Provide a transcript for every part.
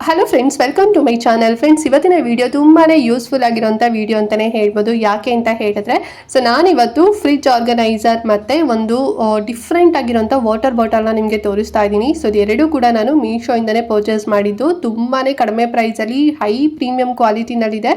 Hello friends, welcome to my channel. Friends, ಇವತ್ತಿನ video ತುಂಬಾ useful ಆಗಿರೋಂಥ ವಿಡಿಯೋ ಅಂತಲೇ ಹೇಳ್ಬೋದು. ಯಾಕೆ ಅಂತ ಹೇಳಿದ್ರೆ, ಸೊ ನಾನಿವತ್ತು ಫ್ರಿಡ್ಜ್ ಆರ್ಗನೈಸರ್ ಮತ್ತು ಒಂದು ಡಿಫ್ರೆಂಟ್ ಆಗಿರೋಂಥ ವಾಟರ್ ಬಾಟಲ್ನ ನಿಮಗೆ ತೋರಿಸ್ತಾ ಇದ್ದೀನಿ. ಸೊ ಇದೆರಡೂ ಕೂಡ ನಾನು ಮೀಶೋಯಿಂದನೇ ಪರ್ಚೇಸ್ ಮಾಡಿದ್ದು. ತುಂಬಾ ಕಡಿಮೆ ಪ್ರೈಸಲ್ಲಿ ಹೈ ಪ್ರೀಮಿಯಂ ಕ್ವಾಲಿಟಿನಲ್ಲಿದೆ.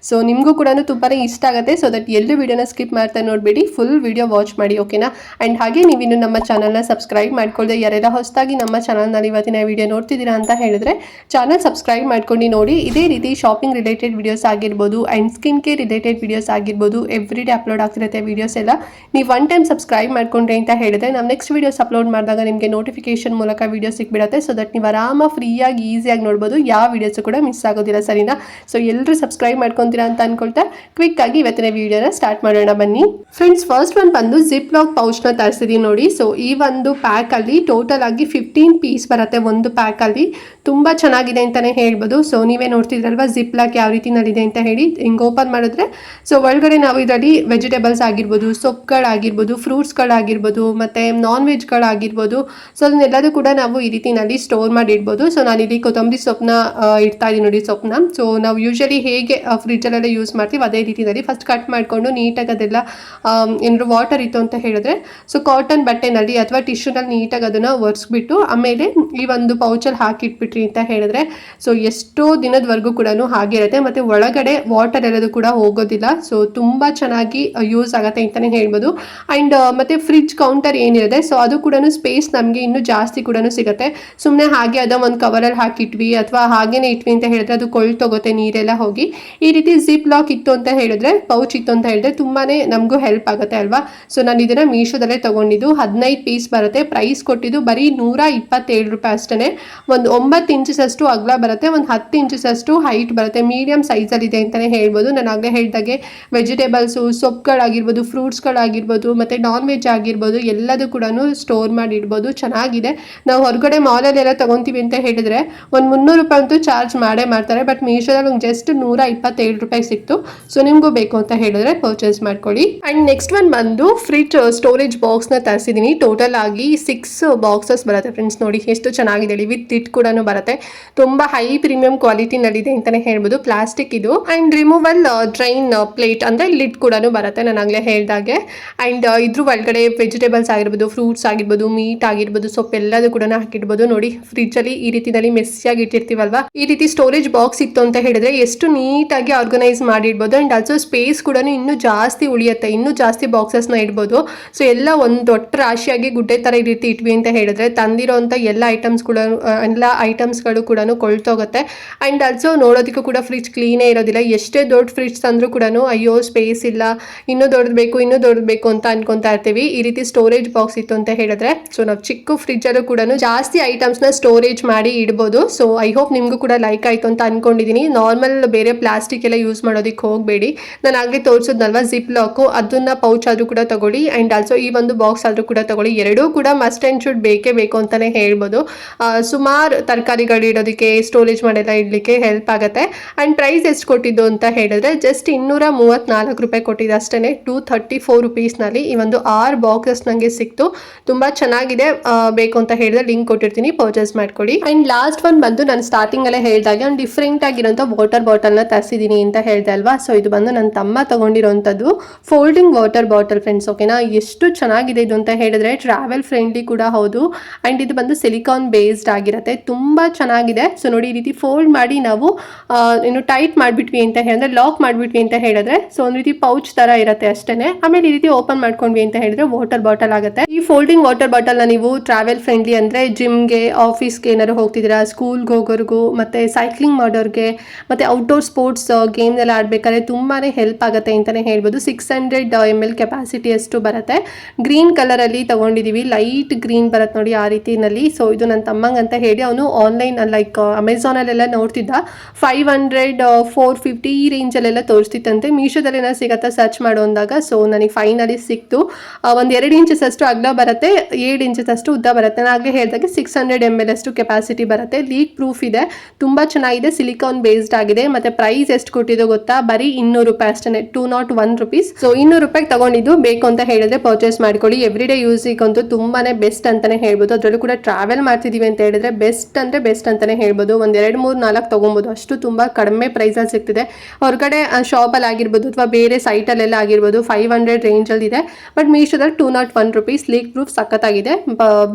ಸೊ ನಿಮಗೂ ಕೂಡ ತುಂಬಾ ಇಷ್ಟ ಆಗುತ್ತೆ. ಸೊ ದಟ್ ಎಲ್ಲೂ ವಿಡಿಯೋನ ಸ್ಕಿಪ್ ಮಾಡ್ತಾ ನೋಡಬೇಡಿ, ಫುಲ್ ವಿಡಿಯೋ ವಾಚ್ ಮಾಡಿ, ಓಕೆನಾ. ಆ್ಯಂಡ್ ಹಾಗೆ ನೀವಿನ್ನು ನಮ್ಮ ಚಾನಲ್ನ ಸಬ್ಸ್ಕ್ರೈಬ್ ಮಾಡ್ಕೊಳ್ಳದೆ ಯಾರೆಲ್ಲ ಹೊಸದಾಗಿ ನಮ್ಮ ಚಾನಲ್ನಲ್ಲಿ ಇವತ್ತಿನ ವಿಡಿಯೋ ನೋಡ್ತಿದ್ದೀರಾ ಅಂತ ಹೇಳಿದ್ರೆ ಚಾನಲ್ ಸಬ್ಸ್ಕ್ರೈಬ್ ಮಾಡ್ಕೊಂಡು ನೋಡಿ. ಇದೇ ರೀತಿ ಶಾಪಿಂಗ್ ರಿಲೇಟೆಡ್ ವಿಡಿಯೋಸ್ ಆಗಿರ್ಬೋದು and skin care related videos ಆಗಿರ್ಬೋದು ಎವ್ರಿ ಡೇ ಅಪ್ಲೋಡ್ ಆಗ್ತಿರುತ್ತೆ ವಿಡಿಯೋಸ್ ಎಲ್ಲ. ನೀವು ಒನ್ ಟೈಮ್ ಸಬ್ಸ್ಕ್ರೈಬ್ ಮಾಡ್ಕೊಂಡ್ರೆ ಅಂತ ಹೇಳಿದ್ರೆ ನಾವು ನೆಕ್ಸ್ಟ್ ವಿಡಿಯೋಸ್ ಅಪ್ಲೋಡ್ ಮಾಡಿದಾಗ ನಿಮಗೆ ನೋಟಿಫಿಕೇಶನ್ ಮೂಲಕ ವಿಡಿಯೋ ಸಿಕ್ಬಿಡುತ್ತೆ. ಸೊ ದಟ್ ನೀವು ಆರಾಮ ಫ್ರೀಯಾಗಿ ಈಸಿಯಾಗಿ ನೋಡ್ಬೋದು, ಯಾವ ವಿಡಿಯೋಸು ಕೂಡ ಮಿಸ್ ಆಗೋದಿಲ್ಲ, ಸರಿನಾ. ಸೊ ಎಲ್ಲರೂ ಸಬ್ಸ್ಕ್ರೈಬ್ ಮಾಡ್ಕೊತೀರಾ ಅಂತ ಅನ್ಕೊಳ್ತಾ ಕ್ವಿಕ್ ಆಗಿ ಇವತ್ತಿನ ವಿಡಿಯೋನ ಸ್ಟಾರ್ಟ್ ಮಾಡೋಣ ಬನ್ನಿ. ಫ್ರೆಂಡ್ಸ್, ಫಸ್ಟ್ ಒಂದು ಬಂದು ಜಿಪ್ ಲಾಕ್ ಪೌಚ್ನ ತರಿಸಿದೀನಿ ನೋಡಿ. ಸೊ ಈ ಒಂದು ಪ್ಯಾಕಲ್ಲಿ ಟೋಟಲ್ ಆಗಿ 15 ಪೀಸ್ ಬರುತ್ತೆ ಒಂದು ಪ್ಯಾಕಲ್ಲಿ. ತುಂಬ ಚೆನ್ನಾಗಿದೆ ಅಂತಲೇ ಹೇಳ್ಬೋದು. ಸೊ ನೀವೇ ನೋಡ್ತಿದ್ರಲ್ವಾ ಜಿಪ್ ಲಾಕ್ ಯಾವ ರೀತಿನಲ್ಲಿದೆ ಅಂತ ಹೇಳಿ. ಹಿಂಗೆ ಓಪನ್ ಮಾಡಿದ್ರೆ ಸೊ ಒಳಗಡೆ ನಾವು ಇದರಲ್ಲಿ ವೆಜಿಟೇಬಲ್ಸ್ ಆಗಿರ್ಬೋದು, ಸೊಪ್ಪುಗಳಾಗಿರ್ಬೋದು, ಫ್ರೂಟ್ಸ್ಗಳಾಗಿರ್ಬೋದು ಮತ್ತು ನಾನ್ ವೆಜ್ಗಳಾಗಿರ್ಬೋದು, ಸೊ ಅದನ್ನೆಲ್ಲದೂ ಕೂಡ ನಾವು ಈ ರೀತಿನಲ್ಲಿ ಸ್ಟೋರ್ ಮಾಡಿ ಇಡ್ಬೋದು. ಸೊ ನಾನಿಲ್ಲಿ ಕೊತ್ತಂಬರಿ ಸೊಪ್ಪನ್ನ ಇಡ್ತಾ ಇದ್ದೀನಿ ನೋಡಿ, ಸೊಪ್ಪನ್ನ. ಸೊ ನಾವು ಯೂಶಲಿ ಹೇಗೆ ಫ್ರಿಜ್ಜಲ್ಲೆಲ್ಲ ಯೂಸ್ ಮಾಡ್ತೀವಿ ಅದೇ ರೀತಿನಲ್ಲಿ ಫಸ್ಟ್ ಕಟ್ ಮಾಡಿಕೊಂಡು ನೀಟಾಗಿ ಅದೆಲ್ಲ ಏನಾದ್ರು ವಾಟರ್ ಇತ್ತು ಅಂತ ಹೇಳಿದ್ರೆ ಸೊ ಕಾಟನ್ ಬಟ್ಟೆನಲ್ಲಿ ಅಥವಾ ಟಿಶ್ಯೂನಲ್ಲಿ ನೀಟಾಗಿ ಅದನ್ನು ಒರೆಸ್ಬಿಟ್ಟು ಆಮೇಲೆ ಈ ಒಂದು ಪೌಚಲ್ಲಿ ಹಾಕಿಟ್ಬಿಟ್ರಿ ಅಂತ ಹೇಳಿದ್ರೆ ಸೊ ಎಷ್ಟೋ ದಿನದವರೆಗೂ ಕೂಡ ಹಾಗೆ ಇರುತ್ತೆ. ಮತ್ತು ಒಳಗಡೆ ವಾಟರ್ ಎಲ್ಲದು ಕೂಡ ಹೋಗೋದಿಲ್ಲ. ಸೊ ತುಂಬ ಚೆನ್ನಾಗಿ ಯೂಸ್ ಆಗುತ್ತೆ ಅಂತಲೇ ಹೇಳ್ಬೋದು. ಆ್ಯಂಡ್ ಮತ್ತು ಫ್ರಿಡ್ಜ್ ಕೌಂಟರ್ ಏನಿರುತ್ತೆ ಸೊ ಅದು ಕೂಡ ಸ್ಪೇಸ್ ನಮಗೆ ಇನ್ನೂ ಜಾಸ್ತಿ ಕೂಡ ಸಿಗುತ್ತೆ. ಸುಮ್ಮನೆ ಹಾಗೆ ಅದೋ ಒಂದು ಕವರಲ್ಲಿ ಹಾಕಿಟ್ವಿ ಅಥವಾ ಹಾಗೇನೆ ಇಟ್ವಿ ಅಂತ ಹೇಳಿದ್ರೆ ಅದು ಕೊಳ್ತೋಗುತ್ತೆ ನೀರೆಲ್ಲ ಹೋಗಿ. ಈ ರೀತಿ ಜಿಪ್ ಲಾಕ್ ಇತ್ತು ಅಂತ ಹೇಳಿದ್ರೆ, ಪೌಚ್ ಇತ್ತು ಅಂತ ಹೇಳಿದ್ರೆ ತುಂಬಾ ನಮಗೂ ಹೆಲ್ಪ್ ಆಗುತ್ತೆ ಅಲ್ವಾ. ಸೊ ನಾನು ಇದನ್ನು ಮೀಶೋದಲ್ಲೇ ತೊಗೊಂಡಿದ್ದು. 15 ಪೀಸ್ ಬರುತ್ತೆ. ಪ್ರೈಸ್ ಕೊಟ್ಟಿದ್ದು ಬರೀ 127 ರೂಪಾಯಿ ಅಷ್ಟೇ. ಒಂದು 9 ಇಂಚಸ್ ಅಷ್ಟು ಅಗಲ ಬರುತ್ತೆ, ಒಂದು 10 ಇಂಚಸ್ ಅಷ್ಟು ಹೈಟ್ ಬರುತ್ತೆ. ಮೀಡಿಯಂ ಸೈಜಲ್ಲಿ ಇದೆ ಅಂತಲೇ ಹೇಳ್ಬೋದು. ನಾನು ಆಗಲೇ ಹೇಳಿದಾಗೆ ವೆಜಿಟೇಬಲ್ಸು, ಸೊಪ್ಪುಗಳಾಗಿರ್ಬೋದು, ಫ್ರೂಟ್ಸ್ಗಳಾಗಿರ್ಬೋದು ಮತ್ತು ನಾನ್ ವೆಜ್ ಆಗಿರ್ಬೋದು ಎಲ್ಲದೂ ಕೂಡ ಸ್ಟೋರ್ ಮಾಡಿ ಇಡ್ಬೋದು. ಚೆನ್ನಾಗಿದೆ. ನಾವು ಹೊರಗಡೆ ಮಾಲಲ್ಲೆಲ್ಲ ತೊಗೊತೀವಿ ಅಂತ ಹೇಳಿದ್ರೆ ಒಂದು 300 ರೂಪಾಯಿ ಅಂತೂ ಚಾರ್ಜ್ ಮಾಡೇ ಮಾಡ್ತಾರೆ. ಬಟ್ ಮೀಶೋದಲ್ಲಿ ಒಂದು ಜಸ್ಟ್ 127 ರೂಪಾಯಿ ಸಿಕ್ತು. ಸೊ ನಿಮಗೂ ಬೇಕು ಅಂತ ಹೇಳಿದ್ರೆ ಪರ್ಚೇಸ್ ಮಾಡ್ಕೊಳ್ಳಿ. ಆ್ಯಂಡ್ ನೆಕ್ಸ್ಟ್ ಒಂದು ಬಂದು ಫ್ರಿಡ್ಜ್ ಸ್ಟೋರೇಜ್ ಬಾಕ್ಸ್ನ ತರಿಸಿದ್ದೀನಿ. ಟೋಟಲ್ ಆಗಿ 6 ಬಾಕ್ಸಸ್ ಬರುತ್ತೆ ಫ್ರೆಂಡ್ಸ್. ನೋಡಿ ಎಷ್ಟು ಚೆನ್ನಾಗಿದೆ, ವಿತ್ ಇಟ್ ಕೂಡ ಬರುತ್ತೆ. ತುಂಬ ಹೈ ಪ್ರೀಮಿಯಂ ಕ್ವಾಲಿಟಿನಲ್ಲಿದೆ ಅಂತಲೇ ಹೇಳ್ಬೋದು. ಪ್ಲಾಸ್ಟಿಕ್ ಇದು. ಆ್ಯಂಡ್ ರಿಮೂವಲ್ ಡ್ರೈನ್ ಪ್ಲೇಟ್ ಅಂದರೆ ಲಿಡ್ ಕೂಡ ಬರುತ್ತೆ ನಾನು ಆಗಲೇ ಹೇಳಿದಾಗೆ. ಆ್ಯಂಡ್ ಇದ್ರ ಒಳಗಡೆ ವೆಜಿಟೇಬಲ್ಸ್ ಆಗಿರ್ಬೋದು, ಫ್ರೂಟ್ಸ್ ಆಗಿರ್ಬೋದು, ಮೀಟ್ ಆಗಿರ್ಬೋದು, ಸೊಪ್ಪು ಎಲ್ಲದೂ ಕೂಡ ಹಾಕಿಡ್ಬೋದು. ನೋಡಿ ಫ್ರಿಡ್ಜಲ್ಲಿ ಈ ರೀತಿಯಲ್ಲಿ ಮೆಸ್ಸಿಯಾಗಿ ಇಟ್ಟಿರ್ತೀವಲ್ವಾ, ಈ ರೀತಿ ಸ್ಟೋರೇಜ್ ಬಾಕ್ಸ್ ಇತ್ತು ಅಂತ ಹೇಳಿದ್ರೆ ಎಷ್ಟು ನೀಟಾಗಿ ಆರ್ಗನೈಸ್ ಮಾಡಿಡ್ಬೋದು. ಆ್ಯಂಡ್ ಆಲ್ಸೋ ಸ್ಪೇಸ್ ಕೂಡ ಇನ್ನೂ ಜಾಸ್ತಿ ಉಳಿಯುತ್ತೆ, ಇನ್ನೂ ಜಾಸ್ತಿ ಬಾಕ್ಸಸ್ನ ಇಡ್ಬೋದು. ಸೊ ಎಲ್ಲ ಒಂದು ದೊಡ್ಡ ರಾಶಿಯಾಗಿ ಗುಡ್ಡೆ ಥರ ಈ ರೀತಿ ಇಟ್ವಿ ಅಂತ ಹೇಳಿದ್ರೆ ತಂದಿರೋಂಥ ಎಲ್ಲ ಐಟಮ್ಸ್ಗಳು ಕೂಡ ಕೊಳ್ತೋಗುತ್ತೆ. ಆ್ಯಂಡ್ ಆಲ್ಸೋ ನೋಡೋದಕ್ಕೂ ಕೂಡ ಫ್ರಿಡ್ಜ್ ಕ್ಲೀನೇ ಇರೋದಿಲ್ಲ. ಎಷ್ಟೇ ದೊಡ್ಡ ಫ್ರಿಡ್ಜ್ ತಂದರೂ ಕೂಡ ಅಯ್ಯೋ ಸ್ಪೇಸ್ ಇಲ್ಲ, ಇನ್ನೂ ದೊಡ್ಡದು ಬೇಕು ಅಂತ ಅನ್ಕೊತಾ ಇರ್ತೀವಿ. ಈ ರೀತಿ ಸ್ಟೋರೇಜ್ ಬಾಕ್ಸ್ ಇತ್ತು ಅಂತ ಹೇಳಿದ್ರೆ ಸೊ ನಾವು ಚಿಕ್ಕ ಫ್ರಿಡ್ಜಲ್ಲೂ ಕೂಡ ಜಾಸ್ತಿ ಐಟಮ್ಸ್ನ ಸ್ಟೋರೇಜ್ ಮಾಡಿ ಇಡ್ಬೋದು. ಸೊ ಐ ಹೋಪ್ ನಿಮಗೂ ಕೂಡ ಲೈಕ್ ಆಯಿತು ಅಂತ ಅನ್ಕೊಂಡಿದ್ದೀನಿ. ನಾರ್ಮಲ್ ಬೇರೆ ಪ್ಲಾಸ್ಟಿಕ್ ಎಲ್ಲ ಯೂಸ್ ಮಾಡೋದಕ್ಕೆ ಹೋಗಬೇಡಿ. ನಾನು ಆಗಲೇ ತೋರಿಸೋದ್ನಲ್ವಾ ಜಿಪ್ ಲಾಕು, ಅದನ್ನ ಪೌಚ್ ಆದರೂ ಕೂಡ ತಗೊಳ್ಳಿ. ಆ್ಯಂಡ್ ಆಲ್ಸೋ ಈ ಒಂದು ಬಾಕ್ಸ್ ಆದರೂ ಕೂಡ ತಗೊಳ್ಳಿ. ಎರಡೂ ಕೂಡ ಮಸ್ಟ್ ಆ್ಯಂಡ್ ಶುಡ್ ಬೇಕೇ ಬೇಕು ಅಂತಲೇ ಹೇಳ್ಬೋದು. ಸುಮಾರು ತರಕಾರಿಗಳು ಇಡೋದಕ್ಕೆ, ಸ್ಟೋರೇಜ್ ಮಾಡೆಲ್ಲ ಇಡಲಿಕ್ಕೆ ಹೆಲ್ಪ್ ಆಗುತ್ತೆ. ಆ್ಯಂಡ್ ಪ್ರೈಸ್ ಎಷ್ಟು ಕೊಟ್ಟಿದ್ದು ಅಂತ ಹೇಳಿದ್ರೆ ಜಸ್ಟ್ 234 ರೂಪಾಯಿ ಕೊಟ್ಟಿದ್ದು ಅಷ್ಟೇ. 234 ರುಪೀಸ್ನಲ್ಲಿ ಈ ಒಂದು 6 ಬಾಕ್ಸಸ್ ನನಗೆ ಸಿಕ್ತು. ತುಂಬ ಚೆನ್ನಾಗಿದೆ. ಬೇಕು ಅಂತ ಹೇಳಿದ್ರೆ ಲಿಂಕ್ ಕೊಟ್ಟಿರ್ತೀನಿ, ಪರ್ಚೇಸ್ ಮಾಡ್ಕೊಳ್ಳಿ. ಆ್ಯಂಡ್ ಲಾಸ್ಟ್ ಒಂದು ಬಂದು ನಾನು ಸ್ಟಾರ್ಟಿಂಗಲ್ಲೇ ಹೇಳಿದಾಗೆ ಒಂದು ಡಿಫ್ರೆಂಟ್ ಆಗಿರೋಂಥ ವಾಟರ್ ಬಾಟಲ್ನ ತರಿಸಿದ್ದೀನಿ ಅಂತ ಹೇಳಿದೆ ಅಲ್ವಾ. ಸೊ ಇದು ಬಂದು ನನ್ನ ತಮ್ಮ ತೊಗೊಂಡಿರೋಂಥದ್ದು ಫೋಲ್ಡಿಂಗ್ ವಾಟರ್ ಬಾಟಲ್ ಫ್ರೆಂಡ್ಸ್, ಓಕೆನಾ. ಎಷ್ಟು ಚೆನ್ನಾಗಿದೆ ಇದು ಅಂತ ಹೇಳಿದ್ರೆ ಟ್ರಾವೆಲ್ ಫ್ರೆಂಡ್ಲಿ ಕೂಡ ಹೌದು. ಆ್ಯಂಡ್ ಇದು ಬಂದು ಸಿಲಿಕಾನ್ ಬೇಸ್ಡ್ ಆಗಿರುತ್ತೆ. ತುಂಬ ಚೆನ್ನಾಗಿದೆ. ಸೊ ನೋಡಿ ಈ ರೀತಿ ಫೋಲ್ಡ್ ಮಾಡಿ ನಾವು ಇನ್ನು ಟೈಟ್ ಮಾಡಿಬಿಟ್ವಿ ಅಂತ ಹೇಳಿದ್ರೆ, ಲಾಕ್ ಮಾಡಿಬಿಟ್ವಿ ಅಂತ ಹೇಳಿದ್ರೆ ಸೊ ಒಂದು ರೀತಿ ಪೌಚ್ ಥರ ಇರುತ್ತೆ ಅಷ್ಟೇ. ಆಮೇಲೆ ಈ ರೀತಿ ಓಪನ್ ಮಾಡ್ಕೊಂಡ್ವಿ ಅಂತ ಹೇಳಿದ್ರೆ ವಾಟರ್ ಬಾಟಲ್ ಆಗುತ್ತೆ. ಈ ಫೋಲ್ಡಿಂಗ್ ವಾಟರ್ ಬಾಟಲ್ನ ನೀವು ಟ್ರಾವೆಲ್ ಫ್ರೆಂಡ್ಲಿ ಅಂದರೆ ಜಿಮ್ಗೆ, ಆಫೀಸ್ಗೆ ಏನಾದ್ರು ಹೋಗ್ತಿದ್ದೀರಾ, ಸ್ಕೂಲ್ಗೆ ಹೋಗೋರ್ಗೂ ಮತ್ತು ಸೈಕ್ಲಿಂಗ್ ಮಾಡೋರಿಗೆ ಮತ್ತು ಔಟ್ಡೋರ್ ಸ್ಪೋರ್ಟ್ಸ್ ಗೇಮ್ ಎಲ್ಲ ಆಡಬೇಕಾದ್ರೆ ತುಂಬಾ ಹೆಲ್ಪ್ ಆಗುತ್ತೆ ಅಂತಲೇ ಹೇಳ್ಬೋದು. 600 ml ಕೆಪಾಸಿಟಿ ಅಷ್ಟು ಬರುತ್ತೆ. ಗ್ರೀನ್ ಕಲರಲ್ಲಿ ತೊಗೊಂಡಿದ್ದೀವಿ, ಲೈಟ್ ಗ್ರೀನ್ ಬರುತ್ತೆ ನೋಡಿ ಆ ರೀತಿನಲ್ಲಿ. ಸೊ ಇದು ನನ್ನ ತಮ್ಮಂಗೆ ಅಂತ ಹೇಳಿ ಅವನು ಆನ್ಲೈನ್ ಲೈಕ್ ಅಮೆಝಾನಲ್ಲೆಲ್ಲ ನೋಡ್ತಿದ್ದ. 500, 450 ಈ ರೇಂಜಲ್ಲೆಲ್ಲ ತೋರಿಸ್ತಿತ್ತಂತೆ. ಮೀಶೋದಲ್ಲೇನ ಸಿಗತ್ತಾ ಸರ್ಚ್ ಮಾಡೋ ಅಂದಾಗ ಸೊ ನನಗೆ ಫೈನಲಿ ಸಿಕ್ತು. ಒಂದು 2 ಇಂಚಸ್ ಅಷ್ಟು ಅಗಲ ಬರುತ್ತೆ, 7 ಇಂಚಸ್ ಅಷ್ಟು ಉದ್ದ ಬರುತ್ತೆ. ನಾನು ಆಗಲೇ ಹೇಳಿದಾಗೆ 600 ml ಅಷ್ಟು ಕೆಪಾಸಿಟಿ ಬರುತ್ತೆ. ಲೀಕ್ ಪ್ರೂಫ್ ಇದೆ, ತುಂಬ ಚೆನ್ನಾಗಿದೆ. ಸಿಲಿಕಾನ್ ಬೇಸ್ಡ್ ಆಗಿದೆ. ಮತ್ತು ಪ್ರೈಸ್ ಎಷ್ಟು ಕೊಟ್ಟಿದ್ದು ಗೊತ್ತಾ, ಬರೀ 200 ರೂಪಾಯಿ ಅಷ್ಟೇ, 201 ರುಪೀಸ್. ಸೊ 200 ರೂಪಾಯಿಗೆ ತಗೊಂಡಿದ್ದು. ಬೇಕು ಅಂತ ಹೇಳಿದ್ರೆ ಪರ್ಚೇಸ್ ಮಾಡ್ಕೊಳ್ಳಿ. ಎವ್ರಿ ಡೇ ಯೂಸಿಗಂತೂ ತುಂಬಾ ಬೆಸ್ಟ್ ಅಂತಲೇ ಹೇಳ್ಬೋದು. ಅದರಲ್ಲೂ ಕೂಡ ಟ್ರಾವೆಲ್ ಮಾಡ್ತಿದ್ದೀವಿ ಅಂತ ಹೇಳಿದ್ರೆ ಬೆಸ್ಟ್ ಅಂದರೆ ಬೆಸ್ಟ್ ಅಂತಲೇ ಹೇಳ್ಬೋದು. ಆಗಿರ್ಬೋದು, ಒಂದು 2, 3, 4 ತೊಗೊಬೋದು. ಅಷ್ಟು ತುಂಬ ಕಡಿಮೆ ಪ್ರೈಸಲ್ಲಿ ಸಿಗ್ತಿದೆ. ಹೊರಗಡೆ ಶಾಪಲ್ಲಿ ಆಗಿರ್ಬೋದು ಅಥವಾ ಬೇರೆ ಸೈಟಲ್ಲೆಲ್ಲ ಆಗಿರ್ಬೋದು 500 ರೇಂಜಲ್ಲಿ ಇದೆ. ಬಟ್ ಮೀಶೋದಲ್ಲಿ 201 ರುಪೀಸ್ ಲೀಕ್ ಪ್ರೂಫ್ ಸಖತ್ತಾಗಿದೆ.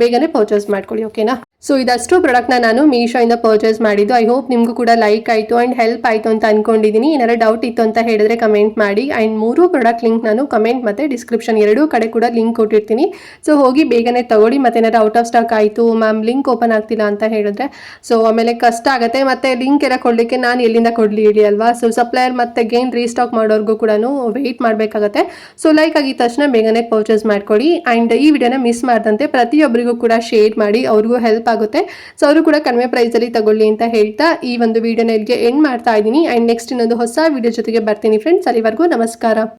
ಬೇಗನೆ ಪರ್ಚೇಸ್ ಮಾಡ್ಕೊಳ್ಳಿ, ಓಕೆನಾ. ಸೊ ಇದಷ್ಟು ಪ್ರಾಡಕ್ಟ್ನ ನಾನು ಮೀಶೋಯಿಂದ ಪರ್ಚೇಸ್ ಮಾಡಿದ್ದು. ಐ ಹೋಪ್ ನಿಮಗೂ ಕೂಡ ಲೈಕ್ ಆಯಿತು ಆ್ಯಂಡ್ ಹೆಲ್ಪ್ ಆಯಿತು ಅಂತ ಅಂದ್ಕೊಂಡಿದ್ದೀನಿ. ಏನಾದ್ರು ಡೌಟ್ ಇತ್ತು ಅಂತ ಹೇಳಿದ್ರೆ ಕಮೆಂಟ್ ಮಾಡಿ. ಆ್ಯಂಡ್ 3 ಪ್ರಾಡಕ್ಟ್ ಲಿಂಕ್ ನಾನು ಕಮೆಂಟ್ ಮತ್ತು ಡಿಸ್ಕ್ರಿಪ್ಷನ್ ಎರಡೂ ಕಡೆ ಕೂಡ ಲಿಂಕ್ ಕೊಟ್ಟಿರ್ತೀನಿ. ಸೊ ಹೋಗಿ ಬೇಗನೆ ತಗೊಳ್ಳಿ. ಮತ್ತು ಏನಾದ್ರು ಔಟ್ ಆಫ್ ಸ್ಟಾಕ್ ಆಯಿತು ಮ್ಯಾಮ್, ಲಿಂಕ್ ಓಪನ್ ಆಗ್ತಿಲ್ಲ ಅಂತ ಹೇಳಿದ್ರೆ ಸೊ ಆಮೇಲೆ ಕಷ್ಟ ಆಗುತ್ತೆ. ಮತ್ತು ಲಿಂಕ್ ಎಲ್ಲ ಕೊಡಲಿಕ್ಕೆ ನಾನು ಎಲ್ಲಿಂದ ಕೊಡಲಿ ಹೇಳಿ ಅಲ್ವಾ. ಸೊ ಸಪ್ಲೈಯರ್ ಮತ್ತು ಗೇನ್ ರೀಸ್ಟಾಕ್ ಮಾಡೋರ್ಗೂ ಕೂಡ ವೆಯ್ಟ್ ಮಾಡಬೇಕಾಗತ್ತೆ. ಸೊ ಲೈಕ್ ಆಗಿದ ತಕ್ಷಣ ಬೇಗನೆ ಪರ್ಚೇಸ್ ಮಾಡ್ಕೊಳ್ಳಿ. ಆ್ಯಂಡ್ ಈ ವಿಡಿಯೋನ ಮಿಸ್ ಮಾಡ್ದಂತೆ ಪ್ರತಿಯೊಬ್ಬರಿಗೂ ಕೂಡ ಶೇರ್ ಮಾಡಿ, ಅವ್ರಿಗೂ ಹೆಲ್ಪ್ ಆಗುತ್ತೆ. ಸೊ ಅವರು ಕೂಡ ಕಡಿಮೆ ಪ್ರೈಸಲ್ಲಿ ತಗೊಳ್ಳಿ ಅಂತ ಹೇಳ್ತಾ ಈ ಒಂದು ವಿಡಿಯೋನ ಇಲ್ಲಿಗೆ ಎಂಡ್ ಮಾಡ್ತಾ ಇದ್ದೀನಿ. ಆ್ಯಂಡ್ ನೆಕ್ಸ್ಟ್ ಇನ್ನೊಂದು ಹೊಸ ವಿಡಿಯೋ ಜೊತೆಗೆ ಬರ್ತೀನಿ ಫ್ರೆಂಡ್ಸ್. ಅಲ್ಲಿವರೆಗೂ ನಮಸ್ಕಾರ.